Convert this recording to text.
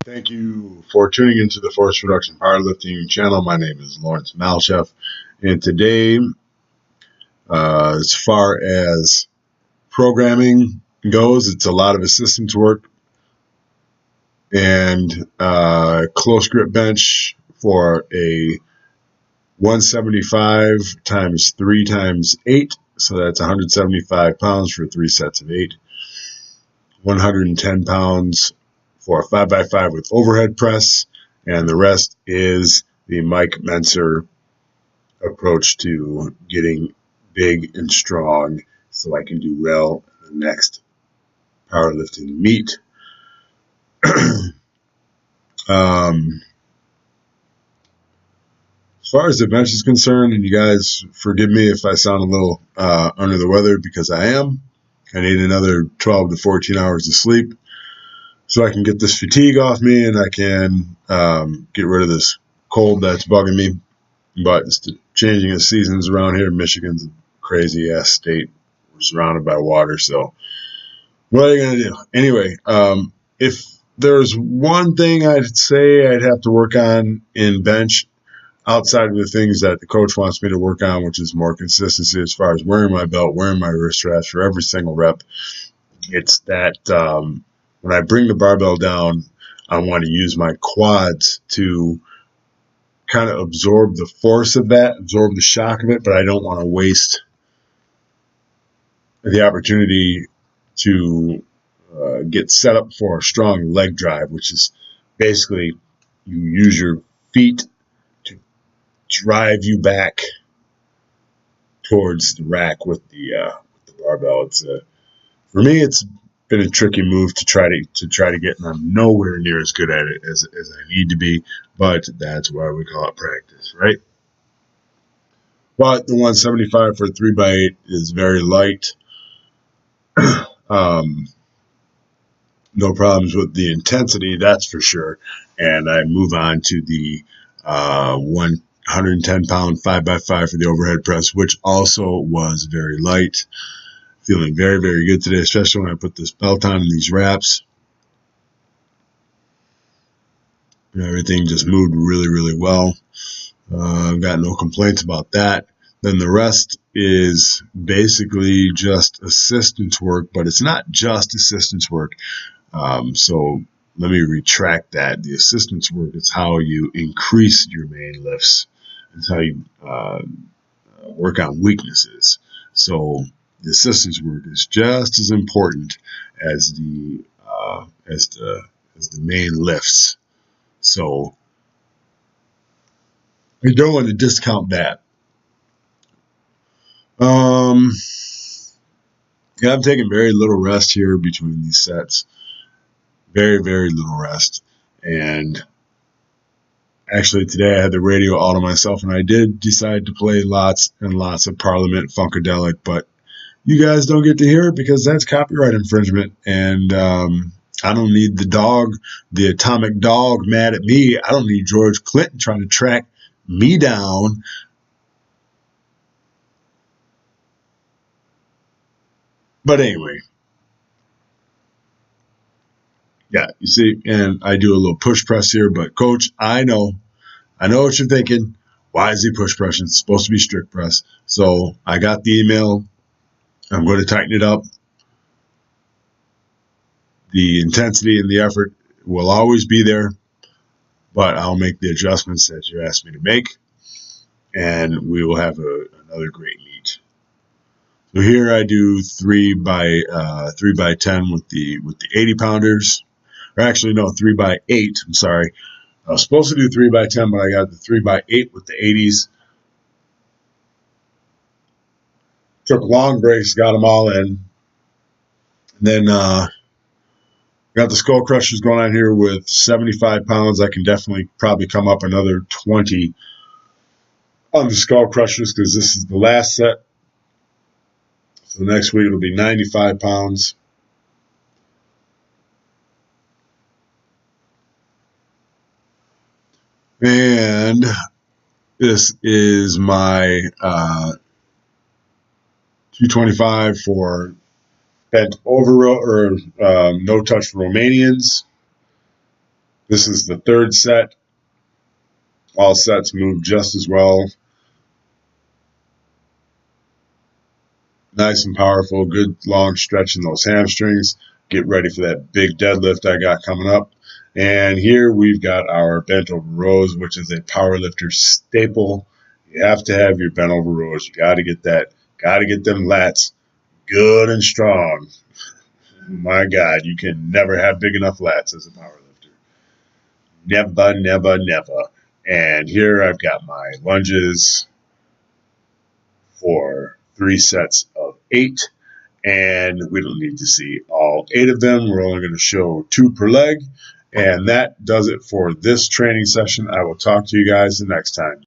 Thank you for tuning into the Force Production Powerlifting channel. My name is Lawrence Malchef, and today, as far as programming goes, it's a lot of assistance work and close grip bench for a 175 times 3 times 8, so that's 175 pounds for 3 sets of 8, 110 pounds for a 5x5 with overhead press, and the rest is the Mike Menser approach to getting big and strong so I can do well in the next powerlifting meet. As far as the bench is concerned, and you guys forgive me if I sound a little under the weather, because I am. I need another 12 to 14 hours of sleep so I can get this fatigue off me and I can get rid of this cold that's bugging me. But it's the changing of seasons around here. Michigan's a crazy-ass state. We're surrounded by water, so what are you going to do? Anyway, if there's one thing I'd say I'd have to work on in bench, outside of the things that the coach wants me to work on, which is more consistency as far as wearing my belt, wearing my wrist straps for every single rep, it's that when I bring the barbell down, I want to use my quads to kind of absorb the force of that, absorb the shock of it, but I don't want to waste the opportunity to get set up for a strong leg drive, which is basically you use your feet to drive you back towards the rack with the barbell. It's for me, it's been a tricky move to try to get, and I'm nowhere near as good at it as I need to be, but that's why we call it practice, right? But the 175 for 3x8 is very light. No problems with the intensity, that's for sure. And I move on to the 110-pound 5x5 for the overhead press, which also was very light. Feeling very, very good today, especially when I put this belt on and these wraps. Everything just moved really, really well. I've got no complaints about that. Then the rest is basically just assistance work, but it's not just assistance work. So let me retract that. The assistance work is how you increase your main lifts. It's how you work on weaknesses. So the assistance work is just as important as the main lifts. So we don't want to discount that. Yeah, I'm taking very little rest here between these sets. Very, very little rest. And actually today I had the radio all to myself, and I did decide to play lots and lots of Parliament Funkadelic, but you guys don't get to hear it because that's copyright infringement, and I don't need the atomic dog mad at me. I don't need George Clinton trying to track me down. But anyway, yeah, you see, and I do a little push press here, but coach, I know what you're thinking. Why is he push pressing? It's supposed to be strict press. So I got the email. I'm going to tighten it up. The intensity and the effort will always be there, but I'll make the adjustments that you asked me to make, and we will have another great meet. So here I do 3x10 with the 80 pounders, or actually no, 3x8. I'm sorry. I was supposed to do 3x10, but I got the 3x8 with the 80s. Took long breaks, got them all in. And then got the skull crushers going on here with 75 pounds. I can definitely probably come up another 20 on the skull crushers because this is the last set. So next week it'll be 95 pounds. And this is my 225 for bent over or no touch Romanians. This is the third set. All sets move just as well. Nice and powerful, good long stretch in those hamstrings. Get ready for that big deadlift I got coming up. And here we've got our bent over rows, which is a powerlifter staple. You have to have your bent over rows. You got to get that. Got to get them lats good and strong. My God, you can never have big enough lats as a powerlifter. Never, never, never. And here I've got my lunges for 3 sets of 8. And we don't need to see all 8 of them. We're only going to show 2 per leg. And that does it for this training session. I will talk to you guys the next time.